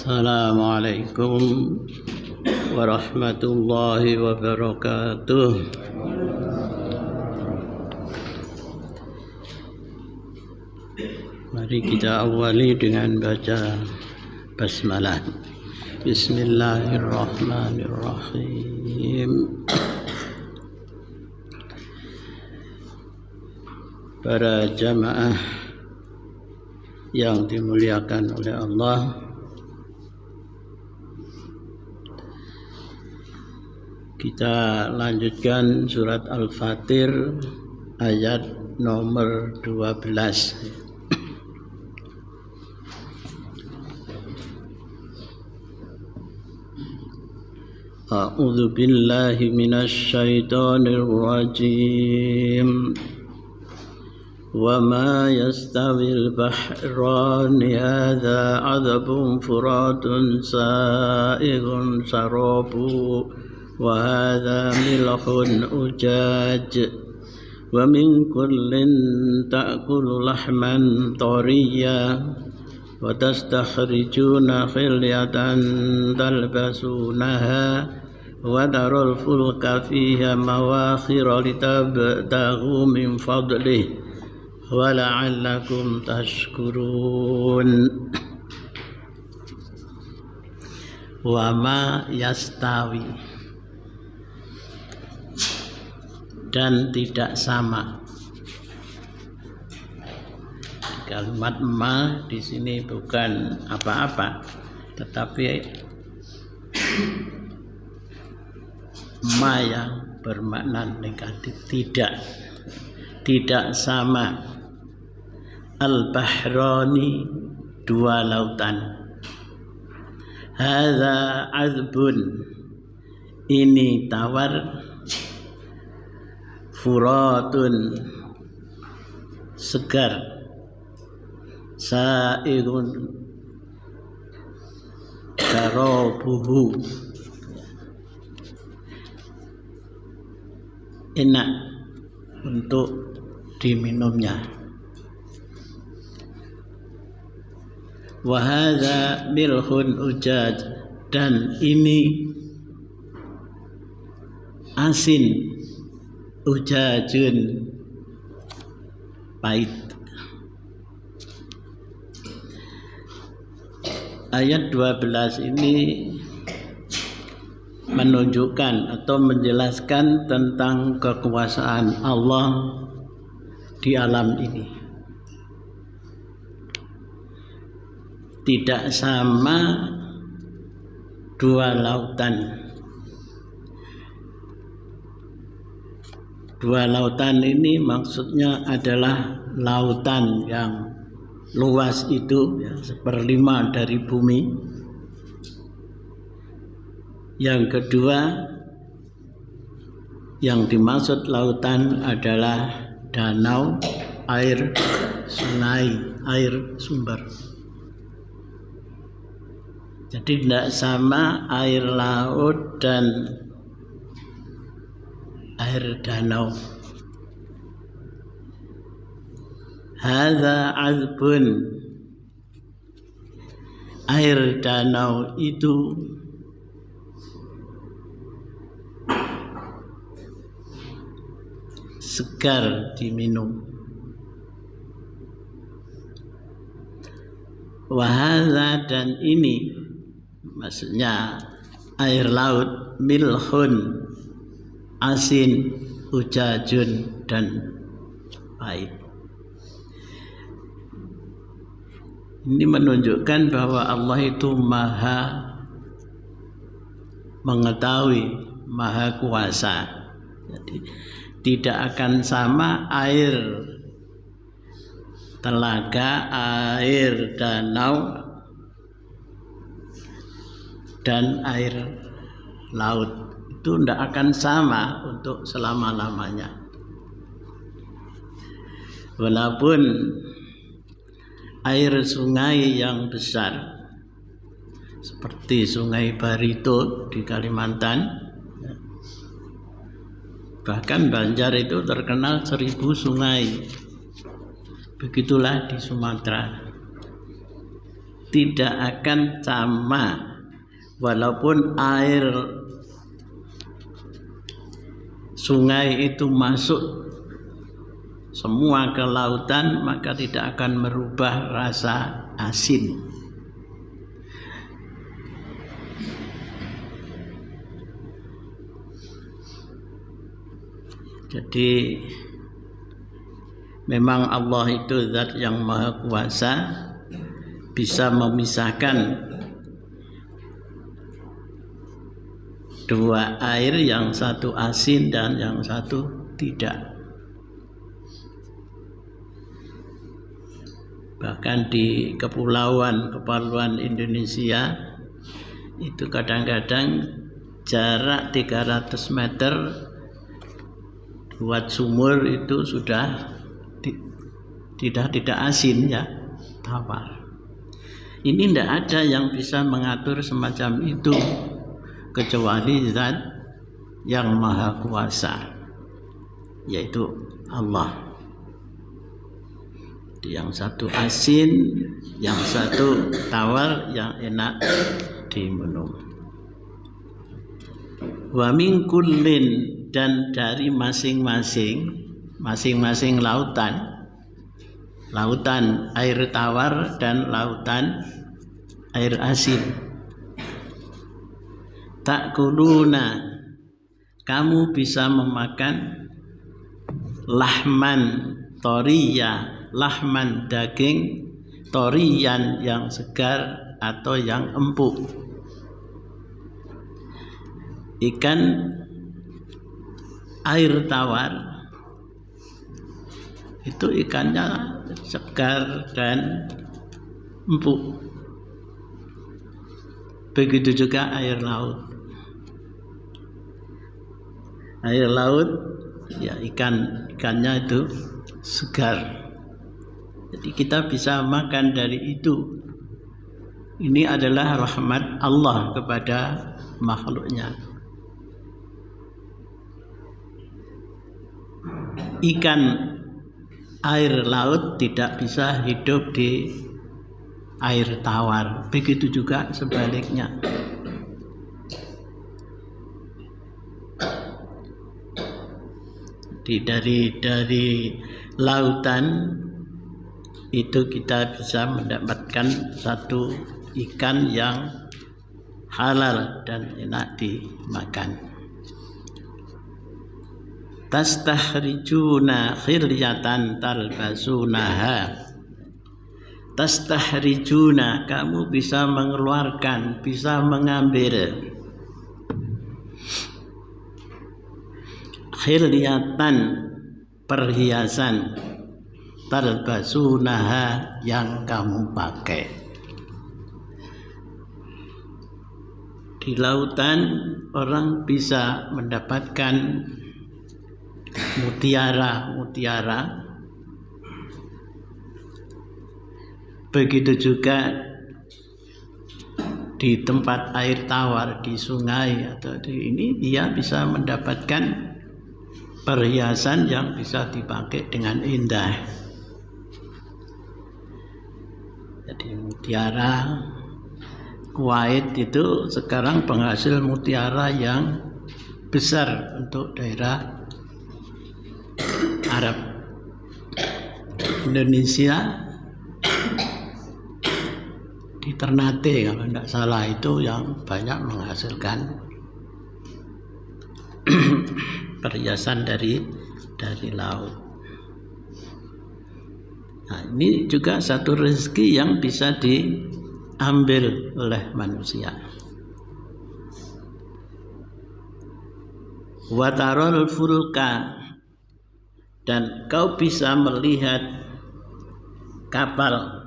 Assalamualaikum warahmatullahi wabarakatuh. Mari kita awali dengan baca basmalah. Bismillahirrahmanirrahim. Para jamaah yang dimuliakan oleh Allah, kita lanjutkan surat Al-Fatir ayat nomor 12. A'udzu billahi minasy syaithanir rajim. Wa ma yastawil bahrani hadza 'adzabun furatun sa'ighun sarabu wa hadza milhun ujaj wa min kullin ta'kulu lahman tariyya wa tastakhrijuna khilyatan talbasunaha wa darul fulka fiha mawakhira litabtaghu min fadlihi wa la'allakum tashkurun. Wa ma yastawi, dan tidak sama. Kalimat ma di sini bukan apa-apa, tetapi ma yang bermakna negatif. Tidak sama. Al-bahrani, dua lautan. Hadza azbun, ini tawar. Furatun, segar. Sa'igun, syarabuhu, enak untuk diminumnya. Wa hadza milhun ujaj, dan ini asin. Ujajun, pahit. Ayat 12 ini menunjukkan atau menjelaskan tentang kekuasaan Allah di alam ini. Tidak sama dua lautan. Dua lautan ini maksudnya adalah lautan yang luas itu, ya, 1/5 dari bumi. Yang kedua, yang dimaksud lautan adalah danau, air, sungai, air sumber. Jadi tidak sama air laut dan air danau. Hadza azbun, air danau itu segar diminum. Wa hadza, dan ini maksudnya air laut, milhun, asin, ujajun, dan pahit. Ini menunjukkan bahwa Allah itu maha mengetahui, maha kuasa. Jadi tidak akan sama air telaga, air danau, dan air laut. Itu tidak akan sama untuk selama-lamanya. Walaupun air sungai yang besar seperti Sungai Barito di Kalimantan, bahkan Banjar itu terkenal 1000 sungai. Begitulah di Sumatera. tidak akan sama walaupun air sungai itu masuk semua ke lautan, maka tidak akan merubah rasa asin. Jadi memang Allah itu zat yang maha kuasa, bisa memisahkan dua air, yang satu asin dan yang satu tidak. Bahkan di kepulauan Indonesia itu kadang-kadang jarak 300 meter buat sumur itu sudah tidak asin ya, tawar. Ini tidak ada yang bisa mengatur semacam itu kecuali zat yang maha kuasa, yaitu Allah. Yang satu asin, yang satu tawar, yang enak diminum. Wa min kullin, dan dari masing-masing lautan air tawar dan lautan air asin. Ta'kuluna, kamu bisa memakan lahman toriya, lahman daging, toriyan yang segar atau yang empuk. Ikan air tawar itu ikannya segar dan empuk. Begitu juga air laut. Air laut ya ikannya itu segar. Jadi kita bisa makan dari itu. Ini adalah rahmat Allah kepada makhluknya. Ikan air laut tidak bisa hidup di air tawar, begitu juga sebaliknya. Dari lautan itu kita bisa mendapatkan satu ikan yang halal dan enak dimakan. Tastahrijuna khiryatan talbasunaha. Tastahrijuna, kamu bisa mengeluarkan, bisa mengambil khiryatan, perhiasan, talbasunaha, yang kamu pakai. Di lautan orang bisa mendapatkan mutiara. Begitu juga di tempat air tawar, di sungai atau di ini, dia bisa mendapatkan perhiasan yang bisa dipakai dengan indah. Jadi mutiara Kuwait itu sekarang penghasil mutiara yang besar untuk daerah Arab. Indonesia di Ternate kalau tidak salah itu yang banyak menghasilkan perhiasan dari laut. Nah, ini juga satu rezeki yang bisa diambil oleh manusia. Watarul fulka, dan kau bisa melihat kapal.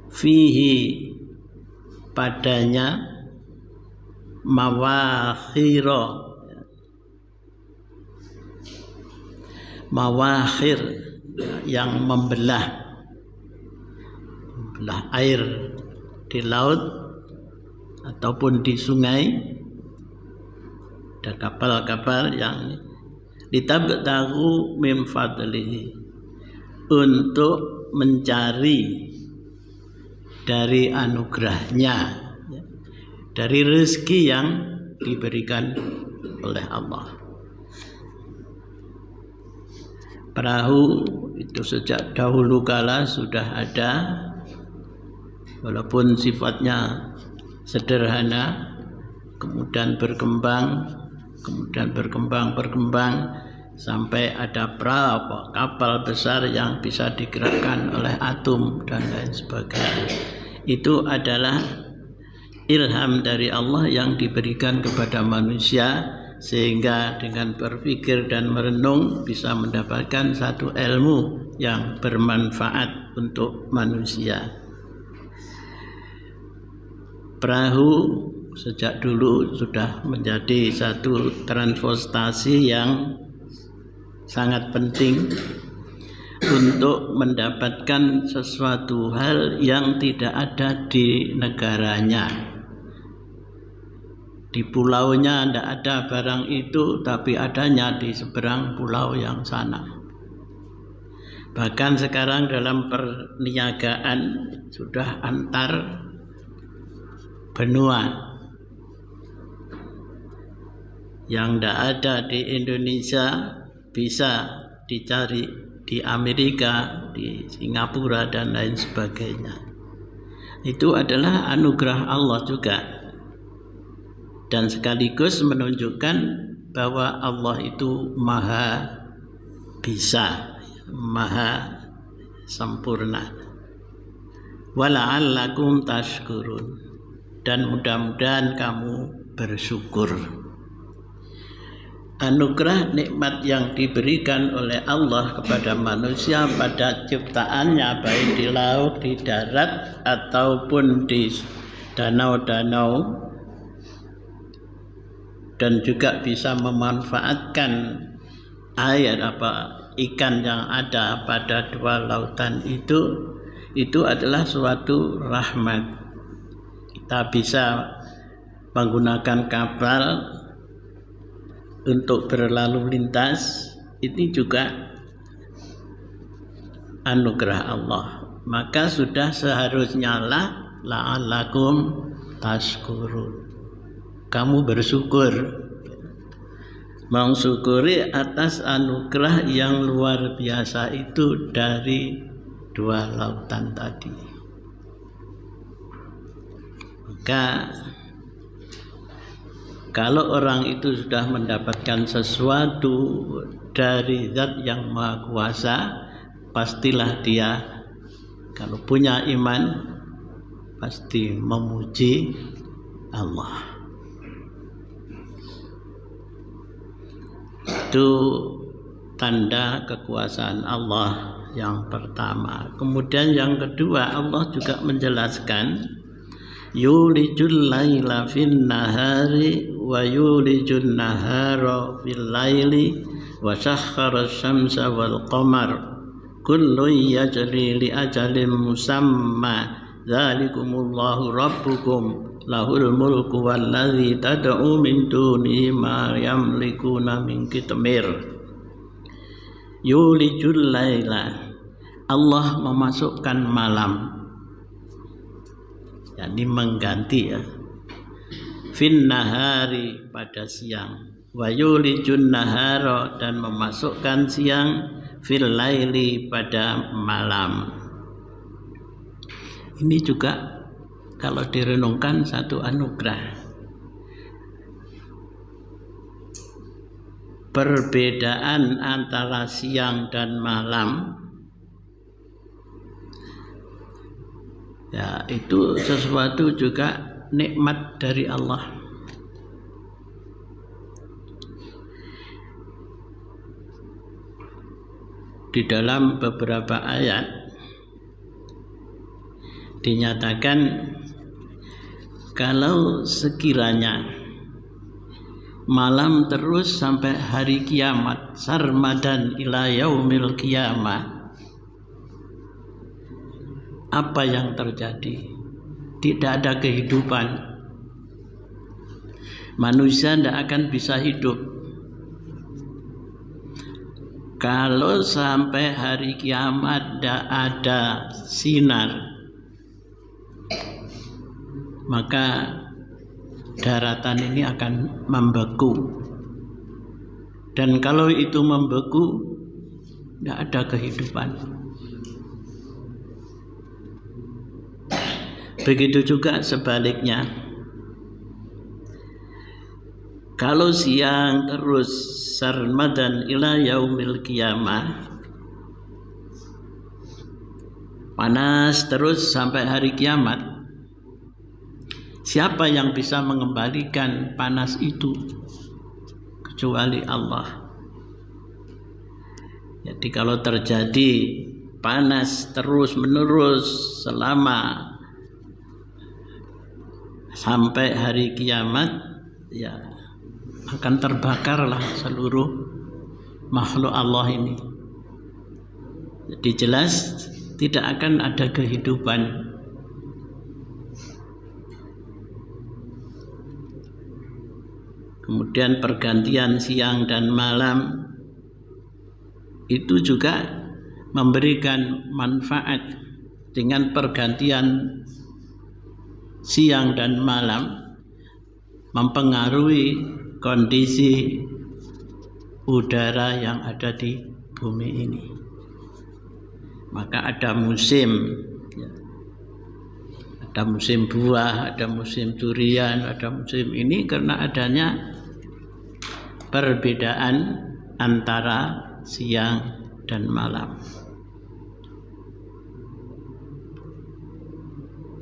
Fihi, padanya mawakhir, yang membelah air di laut ataupun di sungai. Ada kapal-kapal yang ditabtagu min fadlihi, untuk mencari dari anugerahnya, dari rezeki yang diberikan oleh Allah. Perahu itu sejak dahulu kala sudah ada, walaupun sifatnya sederhana, kemudian berkembang sampai ada perahu, kapal besar yang bisa digerakkan oleh atom dan lain sebagainya. Itu adalah ilham dari Allah yang diberikan kepada manusia, sehingga dengan berpikir dan merenung bisa mendapatkan satu ilmu yang bermanfaat untuk manusia. Perahu sejak dulu sudah menjadi satu transportasi yang sangat penting untuk mendapatkan sesuatu hal yang tidak ada di negaranya. Di pulaunya tidak ada barang itu, tapi adanya di seberang pulau yang sana. Bahkan sekarang dalam perniagaan sudah antar benua. Yang tidak ada di Indonesia bisa dicari di Amerika, di Singapura dan lain sebagainya. Itu adalah anugerah Allah juga, dan sekaligus menunjukkan bahwa Allah itu maha bisa, maha sempurna. Wala'allakum tashkurun, dan mudah-mudahan kamu bersyukur. Anugerah nikmat yang diberikan oleh Allah kepada manusia pada ciptaannya, baik di laut, di darat, ataupun di danau-danau, dan juga bisa memanfaatkan air ikan yang ada pada dua lautan itu adalah suatu rahmat. Kita bisa menggunakan kapal untuk berlalu lintas, ini juga anugerah Allah. Maka sudah seharusnya la'allakum tashkurun, kamu bersyukur, mensyukuri atas anugerah yang luar biasa itu dari dua lautan tadi. Maka kalau orang itu sudah mendapatkan sesuatu dari Zat yang Maha Kuasa, pastilah dia, kalau punya iman, pasti memuji Allah. Itu tanda kekuasaan Allah yang pertama. Kemudian yang kedua, Allah juga menjelaskan yulijul laila fin nahari wa yulijun nahara fil laili wa sakhkhara syamsa wal qamar kullun yajri li ajalin musamma dzalikumullahu rabbukum lahul mulku wallazi tad'u min dunihi ma yamlikuna min qitmir. Yulijul laila, Allah memasukkan malam, yakni mengganti fin nahari pada siang, wa yulijun nahara dan memasukkan siang, fil laili pada malam. Ini juga kalau direnungkan satu anugerah. Perbedaan antara siang dan malam, ya, itu sesuatu juga nikmat dari Allah. Di dalam beberapa ayat dinyatakan kalau sekiranya malam terus sampai hari kiamat, sarmadan ila yaumil kiamah, apa yang terjadi? Tidak ada kehidupan. Manusia tidak akan bisa hidup. kalau sampai hari kiamat tidak ada sinar, maka daratan ini akan membeku. Dan kalau itu membeku, tidak ada kehidupan. Begitu juga sebaliknya. Kalau siang terus sarmadan ila yaumil qiyamah, panas terus sampai hari kiamat, siapa yang bisa mengembalikan panas itu kecuali Allah. Jadi kalau terjadi panas terus menerus selama sampai hari kiamat, ya akan terbakarlah seluruh makhluk Allah ini. Jadi jelas tidak akan ada kehidupan. Kemudian pergantian siang dan malam itu juga memberikan manfaat. Dengan pergantian siang dan malam mempengaruhi kondisi udara yang ada di bumi ini. Maka ada musim, ada musim buah, ada musim durian, ada musim ini karena adanya perbedaan antara siang dan malam.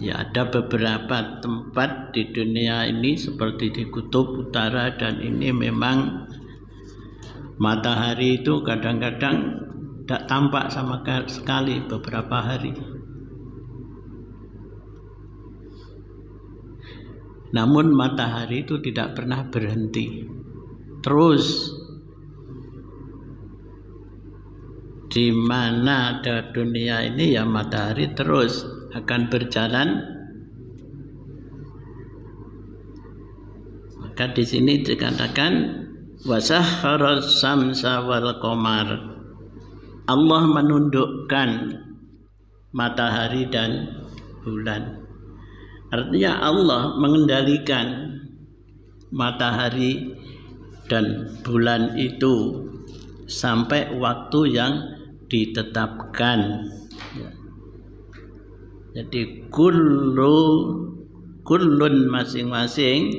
Ya, ada beberapa tempat di dunia ini seperti di kutub utara, dan ini memang matahari itu kadang-kadang tidak tampak sama sekali beberapa hari. Namun matahari itu tidak pernah berhenti. Terus di mana ada dunia ini ya matahari terus akan berjalan. Maka di sini dikatakan wasahharas samsa wal qamar. Allah menundukkan matahari dan bulan. Artinya Allah mengendalikan matahari dan bulan itu sampai waktu yang ditetapkan. Jadi kullun masing-masing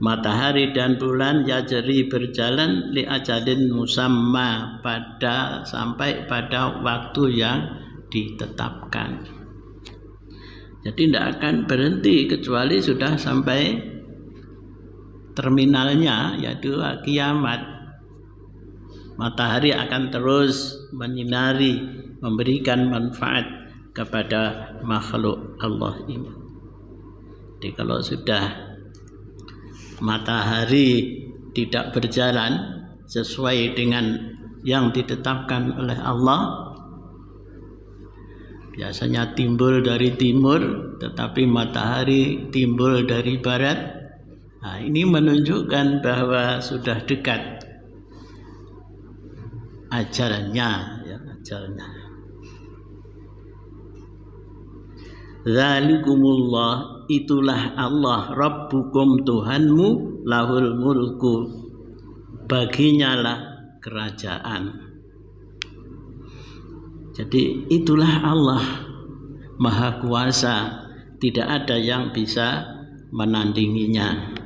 matahari dan bulan yajri berjalan li ajalin musamma sampai pada waktu yang ditetapkan. Jadi tidak akan berhenti kecuali sudah sampai terminalnya, yaitu kiamat. Matahari akan terus menyinari, memberikan manfaat kepada makhluk Allah ini. Jadi kalau sudah matahari tidak berjalan sesuai dengan yang ditetapkan oleh Allah, biasanya timbul dari timur tetapi matahari timbul dari barat. Nah, ini menunjukkan bahwa sudah dekat ajalnya, ya, ajalnya. Zalikumullah, itulah Allah, Rabbukum, Tuhanmu, lahul mulku, baginya lah kerajaan. Jadi itulah Allah Maha Kuasa, tidak ada yang bisa menandinginya.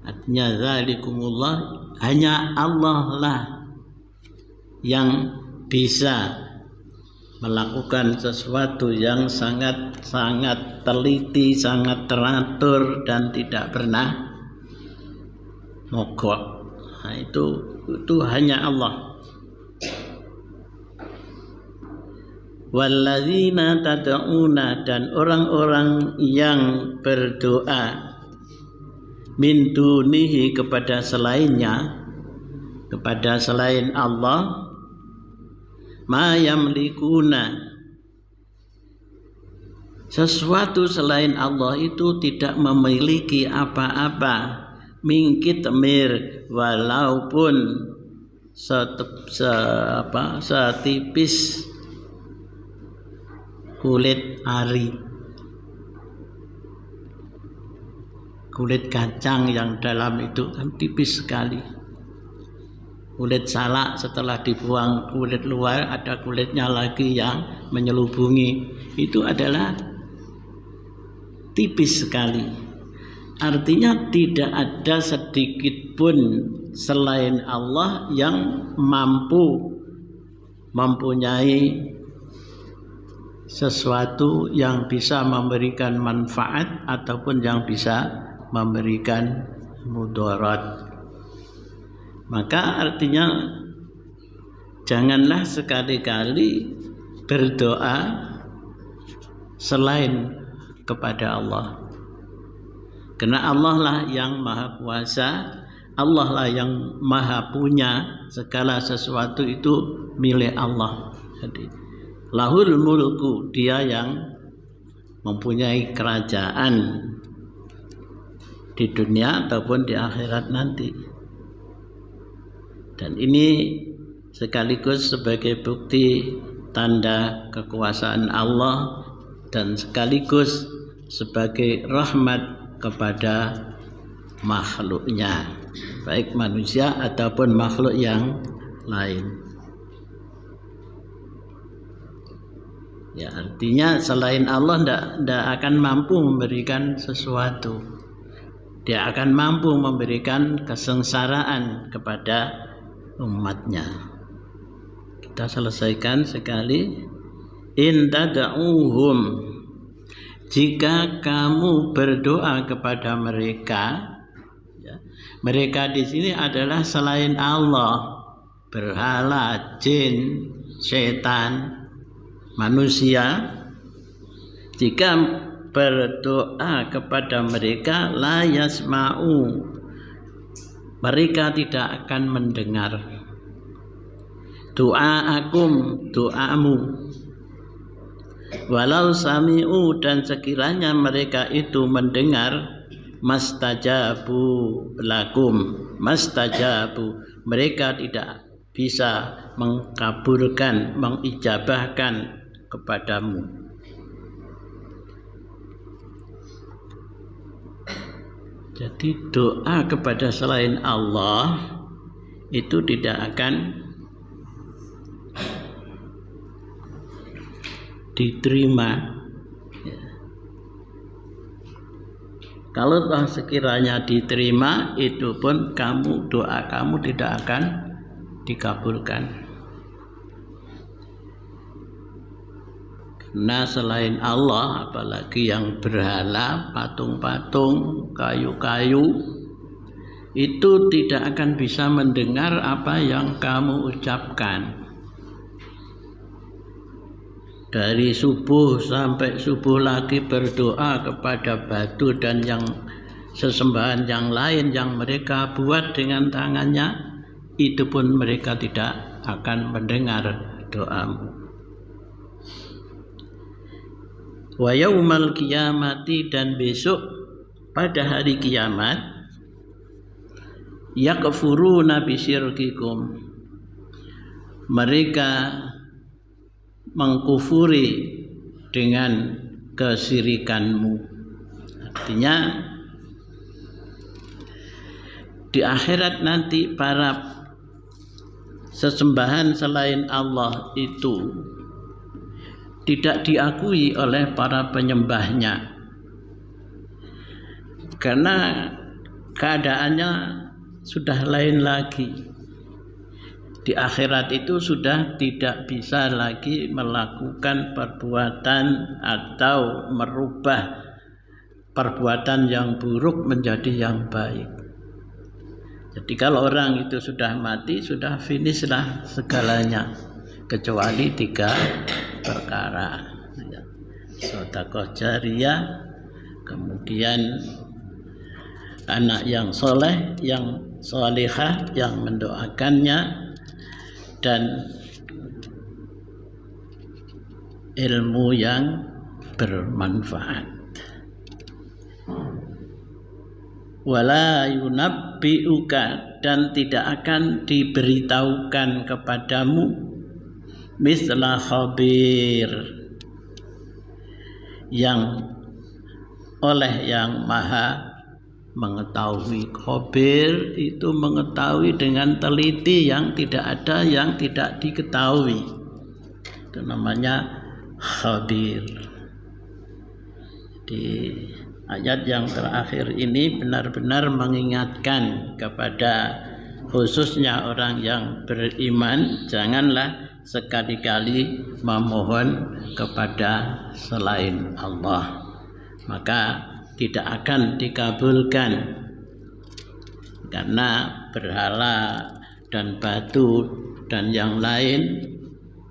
Artinya zalikumullah, hanya Allah lah yang bisa melakukan sesuatu yang sangat teliti, sangat teratur dan tidak pernah mogok. Nah, itu hanya Allah. Walladzina tad'una, dan orang-orang yang berdoa min dunihi, kepada selainnya, kepada selain Allah, ma yamlikuna, sesuatu selain Allah itu tidak memiliki apa-apa, mingkit temir, walaupun setipis kulit ari, kulit kacang yang dalam itu kan tipis sekali. Kulit salak setelah dibuang kulit luar, ada kulitnya lagi yang menyelubungi, itu adalah tipis sekali. Artinya tidak ada sedikit pun selain Allah yang mempunyai sesuatu yang bisa memberikan manfaat ataupun yang bisa memberikan mudarat. Maka artinya janganlah sekali-kali berdoa selain kepada Allah. Karena Allah lah yang maha kuasa, Allah lah yang maha punya, segala sesuatu itu milik Allah. Jadi lahul mulku, dia yang mempunyai kerajaan di dunia ataupun di akhirat nanti. Dan ini sekaligus sebagai bukti tanda kekuasaan Allah dan sekaligus sebagai rahmat kepada makhluknya, baik manusia ataupun makhluk yang lain. Ya, artinya selain Allah tidak akan mampu memberikan sesuatu. Dia akan mampu memberikan kesengsaraan kepada umatnya. Kita selesaikan sekali. In tad'uhum, jika kamu berdoa kepada mereka, ya, mereka di sini adalah selain Allah, berhala, jin, setan, manusia. Jika berdoa kepada mereka, la yasma'u, mereka tidak akan mendengar. Doakum, doamu. Walau sami'u, dan sekiranya mereka itu mendengar, mastajabu lakum, mastajabu, mereka tidak bisa mengkabulkan, mengijabahkan kepadamu. Jadi doa kepada selain Allah itu tidak akan diterima. Ya. Kalau sekiranya diterima, itu pun doa kamu tidak akan dikabulkan. Karena selain Allah, apalagi yang berhala, patung-patung, kayu-kayu, itu tidak akan bisa mendengar apa yang kamu ucapkan. Dari subuh sampai subuh lagi berdoa kepada batu dan yang sesembahan yang lain yang mereka buat dengan tangannya, itu pun mereka tidak akan mendengar doamu. Wa yaumal qiyamati, dan besok pada hari kiamat, yakfuruna bisyirkikum, mereka mengkufuri dengan kesirikanmu. Artinya di akhirat nanti para sesembahan selain Allah itu tidak diakui oleh para penyembahnya, karena keadaannya sudah lain lagi. Di akhirat itu sudah tidak bisa lagi melakukan perbuatan atau merubah perbuatan yang buruk menjadi yang baik. Jadi kalau orang itu sudah mati, sudah finish lah segalanya, kecuali 3 perkara. Sedekah jariyah, kemudian anak yang soleh, yang solihah, yang mendoakannya, dan ilmu yang bermanfaat. wala yunabbi'uka, dan tidak akan diberitahukan kepadamu misla khabir, yang oleh yang maha mengetahui. Khabir itu mengetahui dengan teliti yang tidak ada yang tidak diketahui, itu namanya khabir. Di ayat yang terakhir ini benar-benar mengingatkan kepada khususnya orang yang beriman, janganlah sekali-kali memohon kepada selain Allah, maka tidak akan dikabulkan, karena berhala dan batu dan yang lain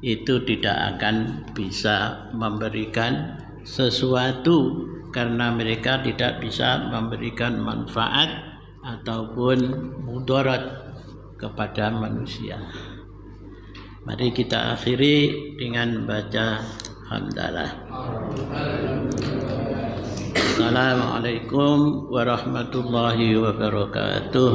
itu tidak akan bisa memberikan sesuatu, karena mereka tidak bisa memberikan manfaat ataupun mudarat kepada manusia. Mari kita akhiri dengan baca hamdalah. Assalamualaikum warahmatullahi wabarakatuh.